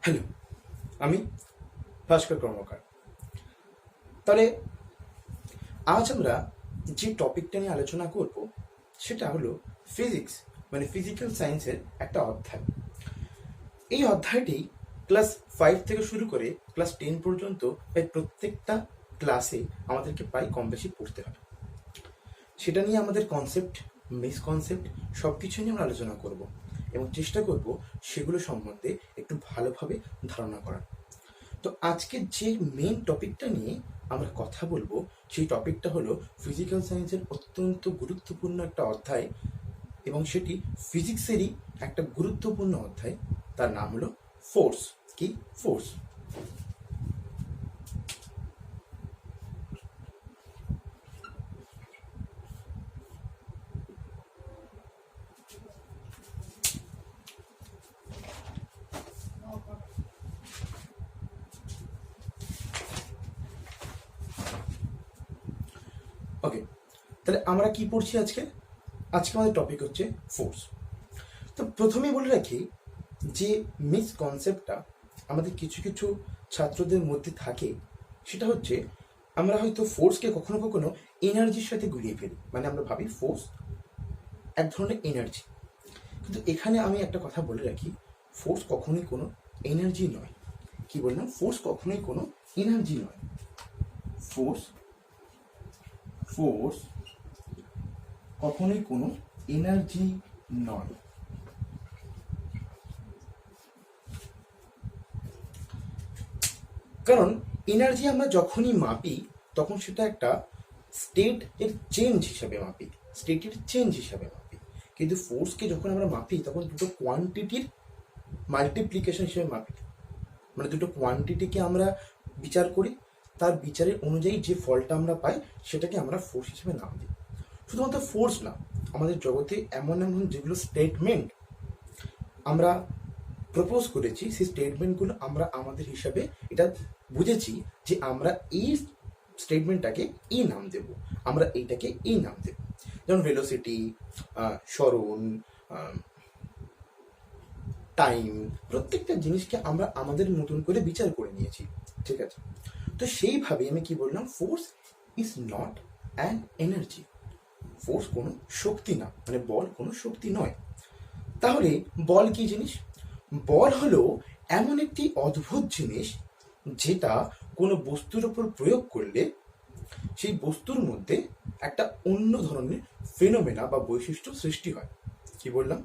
Hello, আমি ভাস্কর কর্মকার। তাহলে আজ আমরা যে টপিকটা নিয়ে আলোচনা করব সেটা হলো ফিজিক্স, মানে ফিজিক্যাল সায়েন্সের একটা অধ্যায়। এই অধ্যায়টি ক্লাস 5 থেকে শুরু করে ক্লাস 10 পর্যন্ত প্রায় প্রত্যেকটা ক্লাসে আমাদেরকে প্রায় কম বেশি পড়তে হবে। সেটা নিয়ে আমাদের কনসেপ্ট, মিসকনসেপ্ট সব কিছু নিয়ে আমরা আলোচনা করব এবং চেষ্টা করব সেগুলো সম্বন্ধে একটু ভালোভাবে ধারণা করার। তো আজকে যে মেন টপিকটা নিয়ে আমরা কথা বলবো সেই টপিকটা হলো ফিজিক্যাল সায়েন্সের অত্যন্ত গুরুত্বপূর্ণ একটা অধ্যায় এবং সেটি ফিজিক্সেরই একটা গুরুত্বপূর্ণ অধ্যায়। তার নাম হলো ফোর্স। কি? ফোর্স। ওকে, তাহলে আমরা কি পড়ছি আজকে? আজকে আমাদের টপিক হচ্ছে ফোর্স। তো প্রথমেই বলে রাখি যে মিসকনসেপ্টটা আমাদের কিছু কিছু ছাত্রদের মধ্যে থাকে, সেটা হচ্ছে আমরা হয়তো ফোর্সকে কখনো কখনো এনার্জির সাথে গুলিয়ে ফেলি। মানে আমরা ভাবি ফোর্স এক ধরনের এনার্জি, কিন্তু এখানে আমি একটা কথা বলে রাখি, ফোর্স কখনোই কোনো এনার্জি নয়। কি বললাম? ফোর্স কখনোই কোনো এনার্জি নয়। ফোর্স ফোর্স কখনোই কোনো এনার্জি নয়। কারণ এনার্জি আমরা যখনই মাপি তখন সেটা একটা স্টেট এর চেঞ্জ হিসাবে মাপি, স্টেটের চেঞ্জ হিসাবে মাপি। কিন্তু ফোর্সকে যখন আমরা মাপি তখন দুটো কোয়ান্টিটির মাল্টিপ্লিকেশন হিসেবে মাপি। মানে দুটো কোয়ান্টিটিকে আমরা বিচার করি, তার বিচারের অনুযায়ী যে ফলটা আমরা পাই সেটাকে আমরা ফোর্স হিসেবে নাম দিই। শুধুমাত্র ফোর্স না, আমাদের জগতে এমন এমন যেগুলো স্টেটমেন্ট আমরা প্রপোজ করেছি, সেই স্টেটমেন্টগুলো আমরা আমাদের হিসাবে এটা বুঝেছি যে আমরা এই স্টেটমেন্টটাকে এই নাম দেব, আমরা এইটাকে এই নাম দেব। যেমন ভেলোসিটি, সরণ, টাইম, প্রত্যেকটা জিনিসকে আমরা আমাদের মতন করে বিচার করে নিয়েছি। ঠিক আছে? তো সেইভাবে আমি কি বললাম, force is not an energy. Force কোনো শক্তি না, মানে বল কোনো শক্তি নয়। তাহলে বল কি জিনিস? বল হলো এমন একটি অদ্ভুত জিনিস যেটা কোনো বস্তুর উপর প্রয়োগ করলে সেই বস্তুর মধ্যে একটা অন্য ধরনের ফেনোমেনা বা বৈশিষ্ট্য সৃষ্টি হয়। কি বললাম?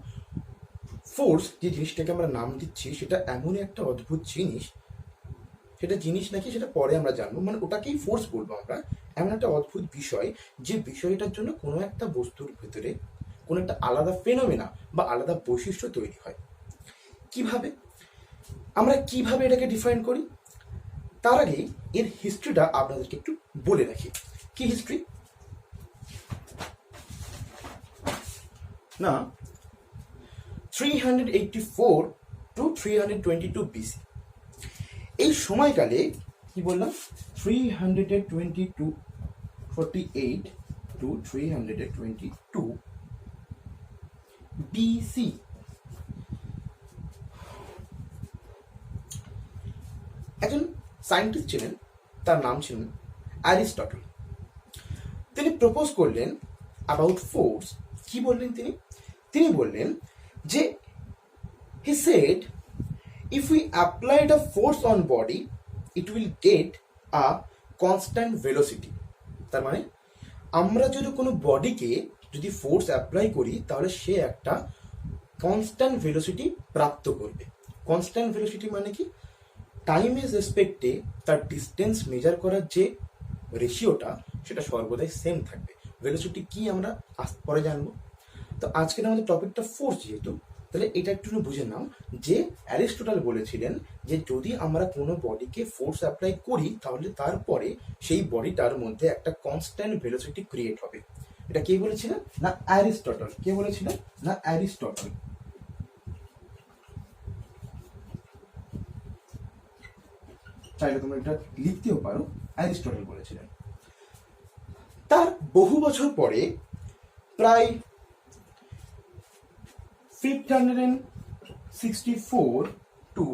ফোর্স যে জিনিসটাকে আমরা নাম দিচ্ছি সেটা এমনই একটা অদ্ভুত জিনিস, সেটা জিনিস নাকি সেটা পরে আমরা জানবো, মানে ওটাকেই ফোর্স বলবো আমরা। এমন একটা অদ্ভুত বিষয় যে বিষয়টার জন্য কোনো একটা বস্তুর ভেতরে কোনো একটা আলাদা ফেনোমেনা বা আলাদা বৈশিষ্ট্য তৈরি হয়। কিভাবে আমরা কিভাবে এটাকে ডিফাইন করি? তার আগে এর হিস্ট্রিটা আপনাদেরকে একটু বলে রাখি। কি হিস্ট্রি? না, 384 টু 322 বিসি এই সময়কালে, কি বললাম, 348 টু 322 বিসি একজন সায়েন্টিস্ট ছিলেন, তার নাম ছিলেন অ্যারিস্টটল। তিনি প্রপোজ করলেন অ্যাবাউট ফোর্স। কি বললেন তিনি? তিনি বললেন যে he said if we applied a force on body it will get a constant velocity। তার মানে আমরা যদি কোনো বডিকে যদি ফোর্স অ্যাপ্লাই করি তাহলে সে একটা কনস্ট্যান্ট ভেলোসিটি প্রাপ্ত করবে। কনস্ট্যান্ট ভেলোসিটি মানে কি? টাইমের রেসপেক্টে তার ডিস্টেন্স মেজার করার যে রেশিওটা সেটা সর্বদাই সেম থাকবে। ভেলোসিটি কি আমরা পরে জানবো। তো আজকের আমাদের টপিকটা ফোর্স যেহেতু, তাহলে এটা একটু বুঝে নাও যে অ্যারিস্টটল বলেছিলেন যে যদি আমরা কোনো বডিকে ফোর্স অ্যাপ্লাই করি তাহলে তারপরে সেই বডিটার মধ্যে একটা কনস্ট্যান্ট ভেলোসিটি ক্রিয়েট হবে। এটা কে বলেছিলেন? না অ্যারিস্টটল। কে বলেছিলেন? না অ্যারিস্টটল। চাইলে তোমরা এটা লিখতেও পারো, অ্যারিস্টটল বলেছিলেন। তার বহু বছর পরে, প্রায় 564 to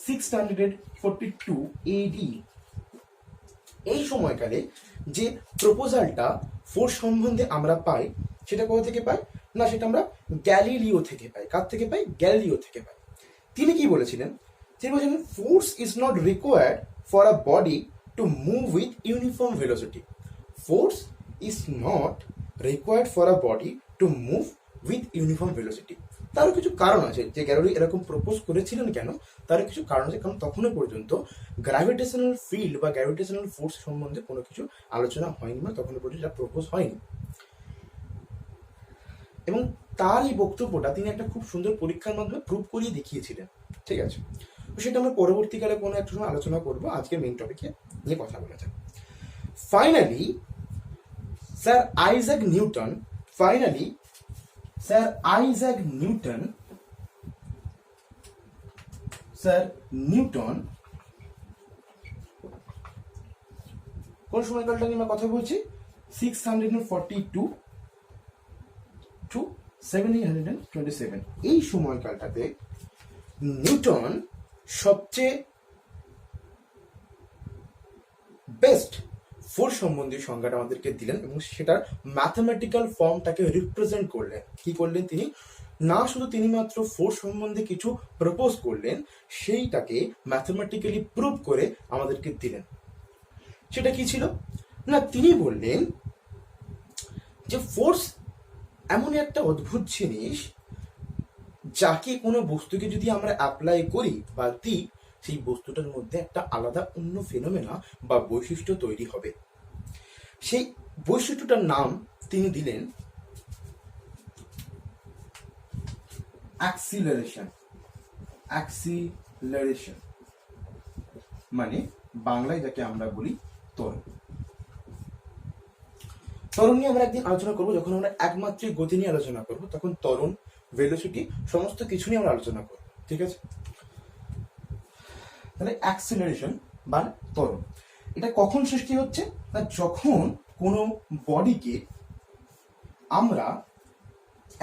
642 AD। এই সময়কালে যে প্রপোজালটা ফোর্স সম্বন্ধে আমরা পাই সেটা কোথা থেকে পাই? না, সেটা আমরা গ্যালিলিও থেকে পাই। কার থেকে পাই? গ্যালিলিও থেকে পাই। তিনি কি বলেছিলেন? তিনি বলেছিলেন force is not required for a body to move with uniform velocity. Force is not required for a body to move with uniform velocity. তারও কিছু কারণ আছে যে গ্যালিলি এরকম প্রপোজ করেছিলেন কেন, তারও কিছু কারণ আছে। কারণ তখনও পর্যন্ত গ্র্যাভিটেশনাল ফিল্ড বা গ্র্যাভিটেশনাল ফোর্স সম্বন্ধে কোনো কিছু আলোচনা হয়নি, বা তখনও পর্যন্ত এটা প্রপোজ হয়নি। এবং তার এই বক্তব্যটা তিনি একটা খুব সুন্দর পরীক্ষার মাধ্যমে প্রুভ করিয়ে দেখিয়েছিলেন। ঠিক আছে, তো সেটা আমরা পরবর্তীকালে কোনো একটা সময় আলোচনা করবো। আজকে মেইন টপিকে নিয়ে কথা বলা যাক। ফাইনালি স্যার আইজ্যাক নিউটন কোন সময়কালটা নিয়ে আমরা কথা বলছি? 642 to 727। এই সময়কালটাতে নিউটন সবচেয়ে বেস্ট ফোর্স সম্বন্ধীয় সংজ্ঞাটা আমাদেরকে দিলেন, এবং সেটার ম্যাথমেটিক্যাল ফর্মটাকে রিপ্রেজেন্ট করলেন। কি করলেন তিনি? না শুধু তিনি মাত্র ফোর্স সম্বন্ধে কিছু প্রপোজ করলেন, সেইটাকে ম্যাথমেটিক্যালি প্রুভ করে আমাদেরকে দিলেন। সেটা কি ছিল? না, তিনি বললেন যে ফোর্স এমনই একটা অদ্ভুত জিনিস যাকে কোনো বস্তুকে যদি আমরা অ্যাপ্লাই করি বা দিই, সেই বস্তুটার মধ্যে একটা আলাদা অন্য ফেনোমেনা বা বৈশিষ্ট্য তৈরি হবে। সেই বৈশিষ্ট্যটার নাম তিনি দিলেন অ্যাক্সিলারেশন, মানে বাংলায় যাকে আমরা বলি ত্বরণ। ত্বরণ নিয়ে আমরা একদিন আলোচনা করবো, যখন আমরা একমাত্রিক গতি নিয়ে আলোচনা করবো, তখন ত্বরণ, ভেলোসিটি সমস্ত কিছু নিয়ে আমরা আলোচনা করবো। ঠিক আছে, তাহলে অ্যাক্সিলারেশন বা ত্বরণ এটা কখন সৃষ্টি হচ্ছে? না, যখন কোনো বডিকে আমরা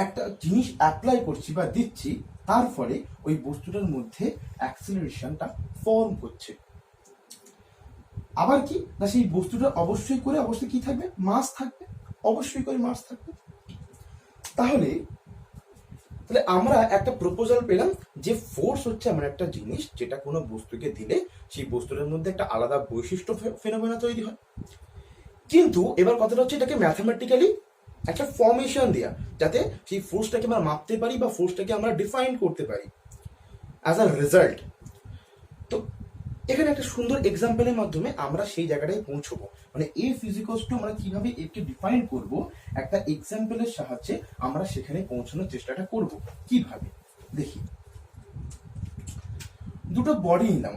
একটা জিনিস অ্যাপ্লাই করছি বা দিচ্ছি, তার ফলে ওই বস্তুটার মধ্যে অ্যাক্সিলারেশনটা ফর্ম করছে। আবার কি না, সেই বস্তুটা অবশ্যই কি থাকবে? মাস থাকবে, অবশ্যই করে মাস থাকবে। তাহলে আমরা একটা প্রপোজাল পেলাম যে ফোর্স হচ্ছে এমন একটা জিনিস যেটা কোনো বস্তুকে দিলে সেই বস্তুটার মধ্যে একটা আলাদা বৈশিষ্ট্য ফেনোমেনা তৈরি হয়। কিন্তু এবার কথাটা হচ্ছে এটাকে ম্যাথমেটিক্যালি একটা ফর্মেশন দেয়া, যাতে সেই ফোর্সটাকে আমরা মাপতে পারি বা ফোর্সটাকে আমরা ডিফাইন করতে পারি অ্যাজ আ রেজাল্ট। তো এখানে একটা সুন্দর এক্সাম্পলের মাধ্যমে আমরা সেই জায়গাটায় পৌঁছবো। মানে এই ফিজিক্যালসটা আমরা কিভাবে একে ডিফাইন করব, একটা এক্সাম্পলের সাহায্যে আমরা সেখানে পৌঁছানোর চেষ্টাটা করব। কিভাবে দেখি, দুটো বডি নিলাম।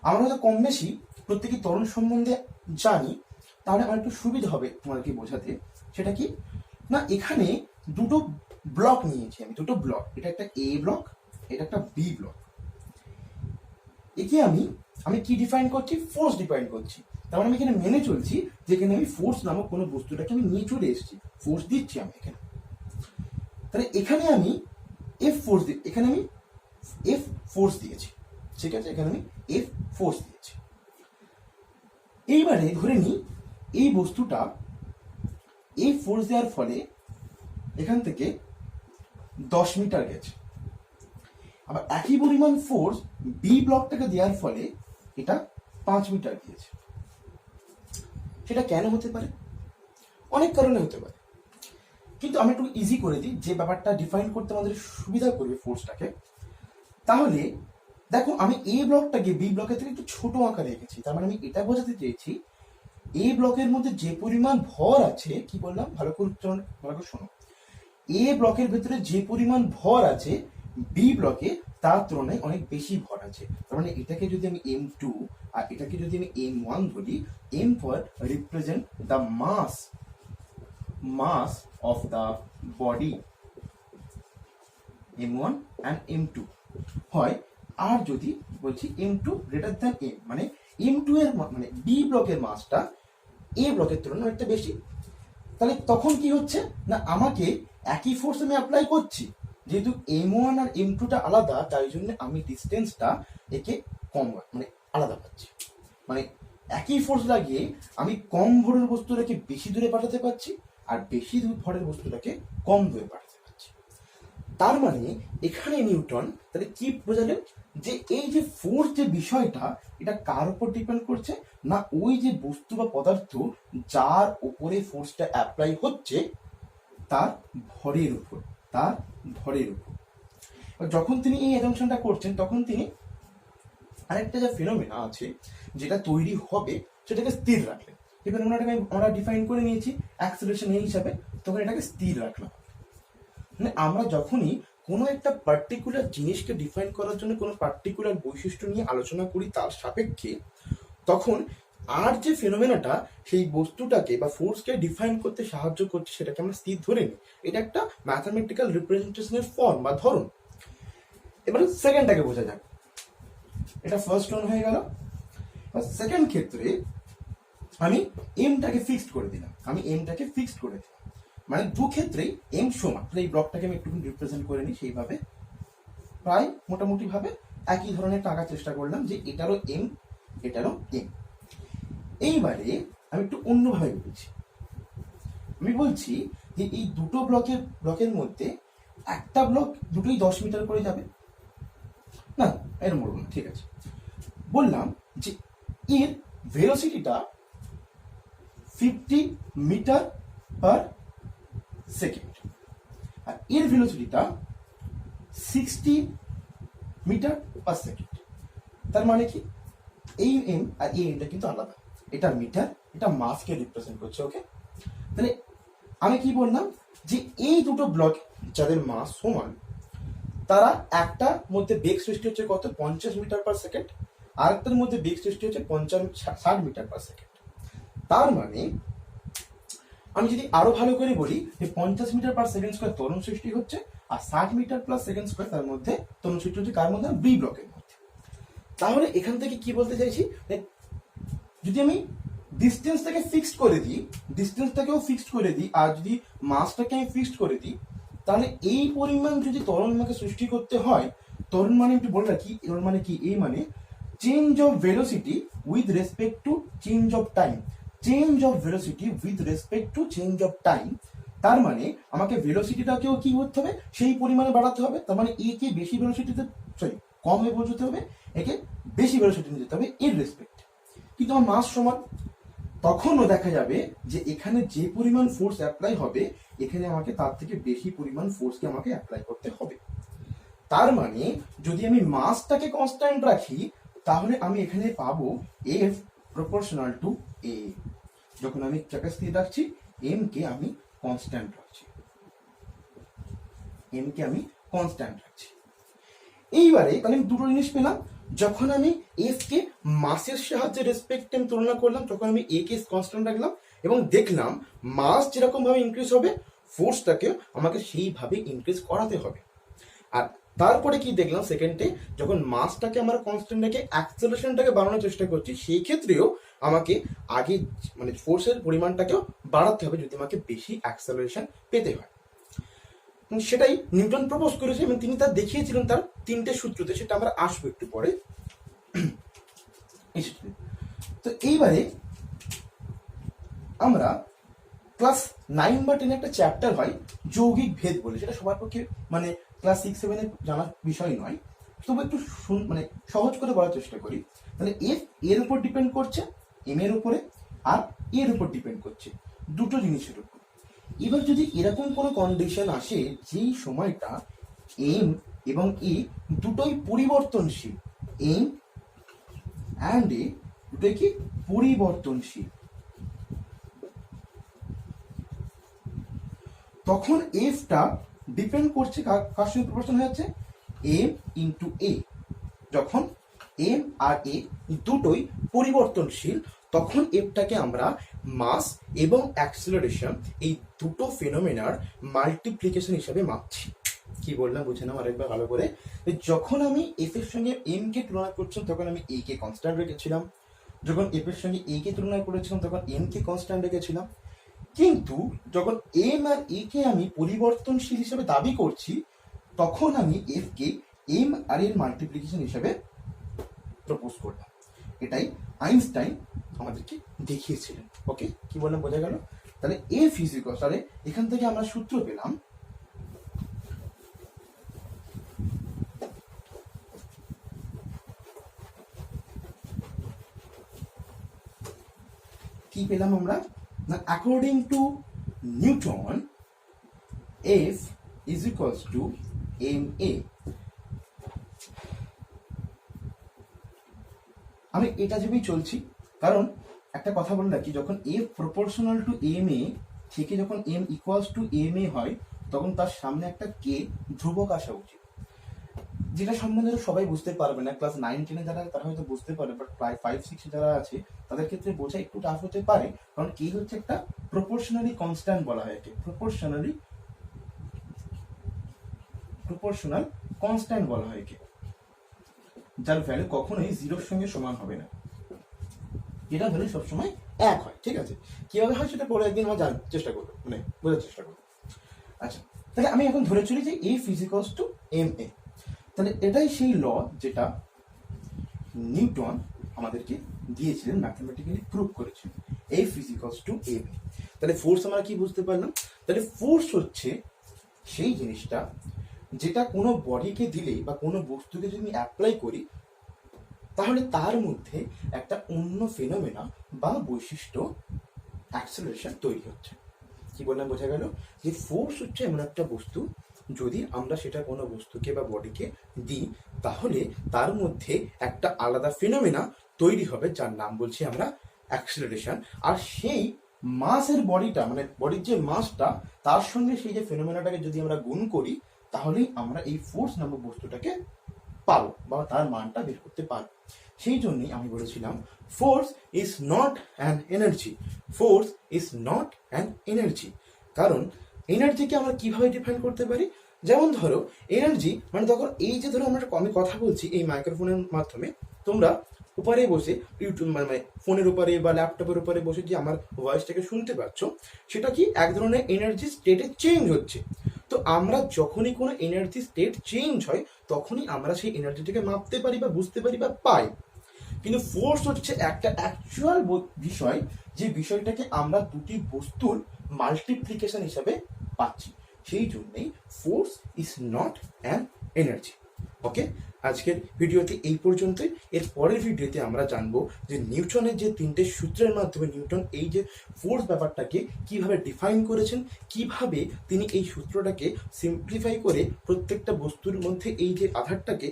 আমরা হয়তো কম বেশি প্রত্যেকে ত্বরণ সম্বন্ধে জানি, তাহলে আমার একটু সুবিধা হবে তোমাদেরকে বোঝাতে। সেটা কি না, এখানে দুটো ব্লক নিয়েছি আমি, দুটো ব্লক। এটা একটা এ ব্লক, এটা একটা বি ব্লক। একে আমি কি ডিফাইন করছি? ফোর্স ডিফাইন করছি। তার মানে আমি এখানে মেনে চলছি যে এখানে আমি ফোর্স নামক কোনো বস্তুটাকে আমি নিয়ে চলে এসেছি, ফোর্স দিচ্ছি আমি এখানে। তাহলে এখানে আমি এফ ফোর্স দিয়েছি। ঠিক আছে, এখানে আমি এফ ফোর্স দিয়েছি। এইবারে ধরে নিই এই বস্তুটা এই ফোর্স দেওয়ার ফলে এখান থেকে 10 মিটার গেছে। আবার একই পরিমাণ ফোর্স বি ব্লকটাকে দেওয়ার ফলে এটা 5 মিটার গিয়েছে। সেটা কেন হতে পারে? অনেক কারণে হতে পারে, কিন্তু আমি একটু ইজি করে দিই যে ব্যাপারটা ডিফাইন করতে আমাদের সুবিধা করবে ফোর্সটাকে। তাহলে দেখো, আমি এ ব্লকটাকে বি ব্লকের থেকে একটু ছোট আকারে রেখেছি। তার মানে আমি এটা বোঝাতে চেয়েছি এ ব্লকের মধ্যে যে পরিমাণ ভর আছে, কি বললাম ভালো করে উচ্চারণ ভালো করে শোনো, এ ব্লকের ভেতরে যে পরিমাণ ভর আছে বি ব্লকে তার তুলনায় অনেক বেশি ভর আছে। তার মানে এটাকে যদি আমি M2 আর এটাকে যদি আমি M1 ধরি, M for represent the mass of the body, M1 and M2 হয়। আর যদি বলছি M2 গ্রেটার দ্যান M, মানে M2 এর মানে বি ব্লকের মাসটা এ ব্লকের তুলনায় অনেকটা বেশি, তাহলে তখন কি হচ্ছে না, আমাকে একই ফোর্স আমি অ্যাপ্লাই করছি, যেহেতু M1 আর M2টা আলাদা, তাই জন্য আমি ডিস্টেন্সটা একে কম মানে আলাদা পাচ্ছি। মানে একই ফোর্স লাগিয়ে আমি কম ভরের বস্তুটাকে বেশি দূরে পাঠাতে পারছি, আর বেশি ভরের বস্তুটাকে কম দূরে পাঠাতে পারছি। তার মানে এখানে নিউটন তাহলে কি বোঝালেন, যে এই যে ফোর্স যে বিষয়টা, এটা কার উপর ডিপেন্ড করছে না, ওই যে বস্তু বা পদার্থ যার উপরে ফোর্সটা অ্যাপ্লাই হচ্ছে তার ভরের উপর, তার ভরের উপর। যখন তিনি এই অ্যাজাম্পশনটা করছেন, তখন তিনি আরেকটা যে ফিনোমেনা আছে যেটা তৈরি হবে সেটাকে স্থির রাখলেন। এবার আমরা ডিফাইন করে নিয়েছি অ্যাক্সেলারেশন এই হিসাবে, তখন এটাকে স্থির রাখলাম। মানে আমরা যখনই কোনো একটা পার্টিকুলার জিনিসকে ডিফাইন করার জন্য কোনো পার্টিকুলার বৈশিষ্ট্য নিয়ে আলোচনা করি তার সাপেক্ষে, তখন আর যে ফেনোমেনাটা সেই বস্তুটাকে বা ফোর্সকে ডিফাইন করতে সাহায্য করছে সেটাকে আমরা স্থির ধরে নিই। এটা একটা ম্যাথামেটিক্যাল রিপ্রেজেন্টেশনের ফর্ম বা ধরন। এবারে সেকেন্ডটাকে বোঝা যাক। এটা ফার্স্ট ওয়ান হয়ে গেল। সেকেন্ড ক্ষেত্রে আমি এমটাকে ফিক্সড করে দিলাম, মানে দু ক্ষেত্রেই এম সমান। এই ব্লকটাকে আমি একটু রিপ্রেজেন্ট করে নিই সেইভাবে, প্রায় মোটামুটি ভাবে একই ধরনের টাকার চেষ্টা করলাম, যে এটারও এম এটারও এম। এইবারে আমি একটু অন্যভাবে বলছি, আমি বলছি যে এই দুটো ব্লকের মধ্যে একটা ব্লক দুটোই 10 মিটার করে যাবে না, এর বলবো না, ঠিক আছে। বললাম যে এর ভেলোসিটিটা 50 মিটার পার সেকেন্ড, আর এর ভেলোসিটিটা 60 মিটার পার সেকেন্ড। তার মানে কি এই এম আর এই এমটা কিন্তু আলাদা, এটা মিটার, এটা মাসকে রিপ্রেজেন্ট করছে। ওকে, তাহলে আমি কি বললাম যে এই দুটো ব্লক যাদের মাস সমান, তারা একটার মধ্যে বেগ সৃষ্টি হচ্ছে কত, 50 মিটার পার সেকেন্ড, আর একটার মধ্যে বেগ সৃষ্টি হচ্ছে 60 মিটার পার সেকেন্ড। তার মানে আমি যদি আরো ভালো করে বলি যে 50 মিটার পার সেকেন্ড স্কোয়ার ত্বরণ সৃষ্টি হচ্ছে, আর 60 মিটার প্লাস সেকেন্ড স্কোয়ার তার মধ্যে ত্বরণ সৃষ্টি হচ্ছে, কার মধ্যে, বি ব্লকের মধ্যে। তাহলে এখান থেকে কি বলতে চাইছি, যদি আমি ডিস্টেন্সটাকে ফিক্সড করে দিই, আর যদি মাসটাকে আমি ফিক্সড করে দিই, তাহলে এই পরিমাণ যদি ত্বরণ আমাকে সৃষ্টি করতে হয়, ত্বরণ মানে একটু বলে রাখি, এর মানে কি, এই মানে change of velocity with respect to change of time, তার মানে আমাকে ভেলোসিটিটাকেও কি করতে হবে, সেই পরিমাণে বাড়াতে হবে। তার মানে এ কে বেশি ভেলোসিটিতে, কম হয়ে পৌঁছতে হবে, একে বেশি ভেলোসিটি নিয়ে যেতে হবে এর রেসপেক্ট। কিন্তু আমার মাস সমান, তখনও দেখা যাবে যে এখানে যে পরিমাণ ফোর্স অ্যাপ্লাই হবে, এখানে আমাকে তার থেকে বেশি পরিমাণ ফোর্সকে আমাকে অ্যাপ্লাই করতে হবে। তার মানে যদি আমি মাসটাকে কনস্ট্যান্ট রাখি, তাহলে আমি এখানে পাবো এফ প্রপোর্শনাল টু এ। যখন আমি যাকে স্থির রাখছি, এম কে আমি কনস্ট্যান্ট রাখছি, এইবারে তাহলে আমি দুটো জিনিস পেলাম। যখন আমি এফ কে মাসের সাহায্যে রেসপেক্টে আমি তুলনা করলাম, তখন আমি এ কে কনস্ট্যান্ট রাখলাম, এবং দেখলাম মাস যেরকম ভাবে ইনক্রিজ হবে, ফোর্সটাকে আমাকে সেইভাবে ইনক্রিজ করাতে হবে। আর তারপরে কি দেখলাম, সেকেন্ডে যখন মাসটাকে আমরা কনস্ট্যান্ট রেখে অ্যাক্সেলারেশনটাকে বাড়ানোর চেষ্টা করছি, সেই ক্ষেত্রেও আমাকে আগে মানে ফোর্সের পরিমাণটাকেও বাড়াতে হবে যদি আমাকে বেশি অ্যাক্সেলারেশন পেতে হয়। সেটাই নিউটন প্রপোজ করেছে, এবং তিনি তা দেখিয়েছিলেন তার 3টে সূত্রতে, সেটা আমরা আসবো একটু পরে। তো এইবারে আমরা ক্লাস 9 বা 10 একটা চ্যাপ্টার হয় যৌগিক ভেদ বলে, সেটা সবার পক্ষে মানে ক্লাস 6-7 জানার বিষয় নয়, তবু একটু মানে সহজ করে বলার চেষ্টা করি। তাহলে এফ এর উপর ডিপেন্ড করছে, এম এর উপরে, আর এর উপর ডিপেন্ড করছে, দুটো জিনিসের উপর। এবার যদি এরকম কোনো কন্ডিশন আসে যেই সময়টা এম এবং এ দুটোই পরিবর্তনশীল, এম অ্যান্ড এ দুটোই কি পরিবর্তনশীল, তখন এফটা ডিপেন্ড করছে কার সঙ্গে প্রপোর্শন হয়ে যাচ্ছে, এম ইন্টু এ। যখন এম আর এ দুটোই পরিবর্তনশীল, তখন এফটাকে আমরা মাস এবং অ্যাক্সেলারেশন এই দুটো ফেনোমেনার মাল্টিপ্লিকেশন হিসাবে মাপছি। কি বললাম বুঝে নাও আরেকবার ভালো করে। যখন আমি এফ এর সঙ্গে এম কে তুলনা করছিলাম, তখন আমি এ কে কনস্ট্যান্ট রেখেছিলাম, যখন এফ এর সঙ্গে এ কে তুলনা করেছিলাম, তখন এম কে কনস্ট্যান্ট রেখেছিলাম। কিন্তু যখন এম আর এ কে আমি পরিবর্তনশীল হিসেবে দাবি করছি, তখন আমি এফ কে এম আর এর মাল্টিপ্লিকেশন হিসাবে প্রপোজ করলাম। এটাই আইনস্টাইন আমাদেরকে দেখিয়েছিলেন। ওকে, কি বললাম বোঝা গেল? তাহলে এফ ইজ ইকুয়াল, তাহলে এখান থেকে আমরা সূত্র পেলাম কি পেলাম আমরা না, according to Newton F is equals to M A. আমি এটা ভেবেই চলছি, কারণ একটা কথা বলে রাখি, যখন এফ প্রপোর্শনাল টু এম এ থেকে যখন এম ইকুয়ালস টু এম এ হয়, তখন তার সামনে একটা কে ধ্রুবক আসা উচিত, যেটা সম্বন্ধে সবাই বুঝতে পারবে না। ক্লাস 9-10 যারা তারা হয়তো বুঝতে পারবে, বাট 5-6 যারা আছে তাদের ক্ষেত্রে বোঝা একটু টাফ হতে পারে, কারণ কে হচ্ছে একটা প্রপোর্শনালি কনস্ট্যান্ট বলা হয়, একে প্রপোর্শনাল কনস্ট্যান্ট বলা হয় একে, যার ভ্যালু কখনোই জিরোর সঙ্গে সমান হবে না, যেটা ভ্যালু সবসময় এক হয়। ঠিক আছে, কিভাবে হয় সেটা পরে একদিন আমরা জানার চেষ্টা করবো, মানে বোঝার চেষ্টা করবো। আচ্ছা, তাহলে আমি এখন ধরে চলি যে F is equals to M A. তাহলে এটাই সেই ল যেটা নিউটন আমাদেরকে দিয়েছিলেন, ম্যাথমেটিক্যালি প্রুভ করেছেন, F is equals to M A. তাহলে ফোর্স আমরা কি বুঝতে পারলাম? তাহলে ফোর্স হচ্ছে সেই জিনিসটা যেটা কোনো বডিকে দিলে বা কোনো বস্তুকে যদি অ্যাপ্লাই করি, তাহলে তার মধ্যে একটা অন্য ফেনোমেনা বা বৈশিষ্ট্য অ্যাক্সেলারেশন তৈরি হচ্ছে। কি বললাম বোঝা গেল? যে ফোর্স হচ্ছে এমন একটা বস্তু, যদি আমরা সেটা কোনো বস্তুকে বা বডিকে দিই, তাহলে তার মধ্যে একটা আলাদা ফেনোমেনা তৈরি হবে, যার নাম বলছি আমরা অ্যাক্সেলারেশন। আর সেই মাসের বডিটা, মানে বডির যে মাসটা, তার সঙ্গে সেই যে ফেনোমেনাটাকে যদি আমরা গুণ করি, তাহলেই আমরা এই ফোর্স নামক বস্তুটাকে পাবো বা তার মানটা বের করতে পারবো। সেই জন্যই আমি বলেছিলাম force is not an energy, force is not an energy. কারণ এনার্জিকে আমরা কিভাবে ডিফাইন করতে পারি? যেমন ধরো এনার্জি মানে তখন এই যে ধরো আমি কথা বলছি এই মাইক্রোফোনের মাধ্যমে, তোমরা উপরে বসে ইউটিউব মানে ফোনের উপরে বা ল্যাপটপের উপরে বসে যে আমার ভয়েসটাকে শুনতে পাচ্ছ, সেটা কি এক ধরনের এনার্জি স্টেটে চেঞ্জ হচ্ছে। তো আমরা যখনই কোনো এনার্জি স্টেট চেঞ্জ হয়, তখনই আমরা সেই এনার্জিটাকে মাপতে পারি বা বুঝতে পারি বা পাই। কিন্তু ফোর্স হচ্ছে একটা অ্যাকচুয়াল বিষয়, যে বিষয়টাকে আমরা দুটি বস্তুর মাল্টিপ্লিকেশন হিসাবে পাচ্ছি। সেই জন্যই force is not an energy. Okay, আজকের ভিডিওতে এই পর্যন্তই। এর পরের ভিডিওতে আমরা জানবো যে নিউটনের যে 3টে সূত্রের মাধ্যমে নিউটন এই যে ফোর্স ব্যাপারটাকে কিভাবে ডিফাইন করেছেন, কিভাবে তিনি এই সূত্রটাকে সিম্পলিফাই করে প্রত্যেকটা বস্তুর মধ্যে এই যে আধারটাকে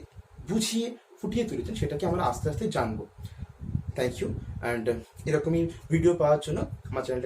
বুঝিয়ে ফুটিয়ে তুলেছেন, সেটাকে আমরা আস্তে আস্তে জানবো। থ্যাংক ইউ, অ্যান্ড এরকমই ভিডিও পাওয়ার জন্য আমার চ্যানেল